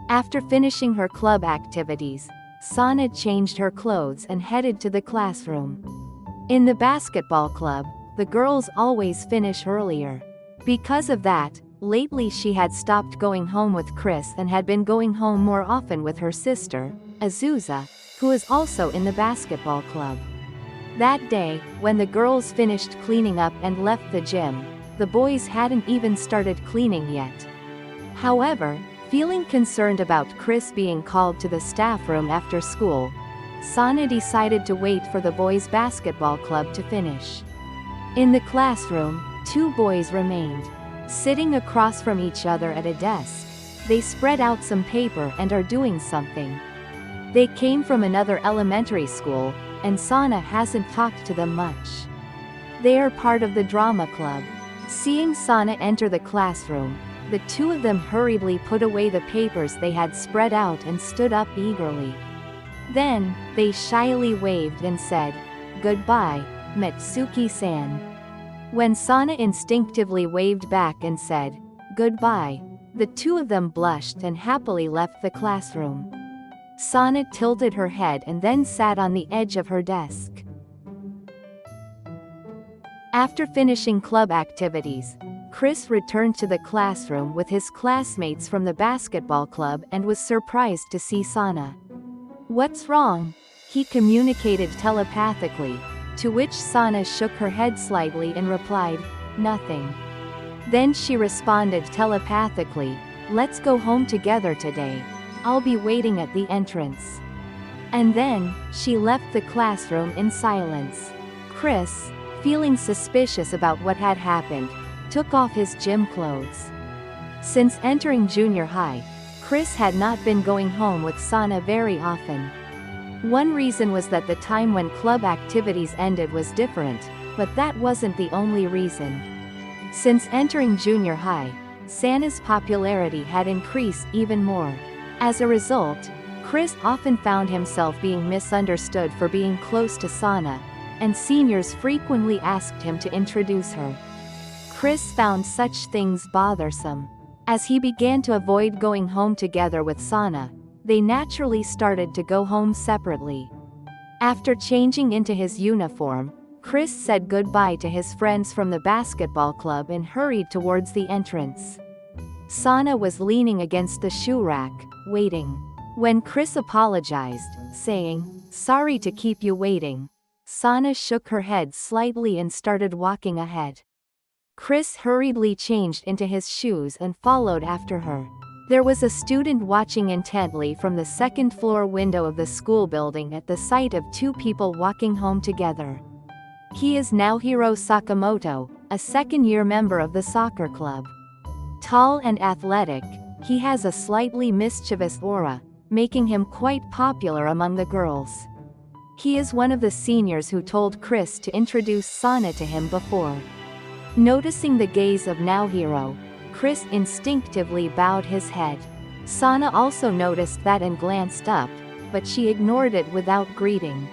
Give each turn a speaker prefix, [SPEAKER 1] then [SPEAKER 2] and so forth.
[SPEAKER 1] After finishing her club activities, Sana changed her clothes and headed to the classroom. In the basketball club, the girls always finish earlier. Because of that, lately she had stopped going home with Chris and had been going home more often with her sister, Azusa, who is also in the basketball club. That day, when the girls finished cleaning up and left the gym, the boys hadn't even started cleaning yet. However, feeling concerned about Chris being called to the staff room after school, Sana decided to wait for the boys' basketball club to finish. In the classroom, two boys remained. Sitting across from each other at a desk, they spread out some paper and are doing something. They came from another elementary school, and Sana hasn't talked to them much. They are part of the drama club. Seeing Sana enter the classroom, the two of them hurriedly put away the papers they had spread out and stood up eagerly. Then, they shyly waved and said, "Goodbye, Mitsuki-san." When Sana instinctively waved back and said, "Goodbye," the two of them blushed and happily left the classroom. Sana tilted her head and then sat on the edge of her desk. After finishing club activities, Chris returned to the classroom with his classmates from the basketball club and was surprised to see Sana. "What's wrong?" he communicated telepathically, to which Sana shook her head slightly and replied, "Nothing." Then she responded telepathically, "Let's go home together today. I'll be waiting at the entrance." And then, she left the classroom in silence. Chris, feeling suspicious about what had happened, took off his gym clothes. Since entering junior high, Chris had not been going home with Sana very often. One reason was that the time when club activities ended was different, but that wasn't the only reason. Since entering junior high, Sana's popularity had increased even more. As a result, Chris often found himself being misunderstood for being close to Sana, and seniors frequently asked him to introduce her. Chris found such things bothersome. As he began to avoid going home together with Sana, they naturally started to go home separately. After changing into his uniform, Chris said goodbye to his friends from the basketball club and hurried towards the entrance. Sana was leaning against the shoe rack, waiting. When Chris apologized, saying, "Sorry to keep you waiting," Sana shook her head slightly and started walking ahead. Chris hurriedly changed into his shoes and followed after her. There was a student watching intently from the second-floor window of the school building at the sight of two people walking home together. He is Naohiro Sakamoto, a second-year member of the soccer club. Tall and athletic, he has a slightly mischievous aura, making him quite popular among the girls. He is one of the seniors who told Chris to introduce Sana to him before. Noticing the gaze of Naohiro, Chris instinctively bowed his head. Sana also noticed that and glanced up, but she ignored it without greeting.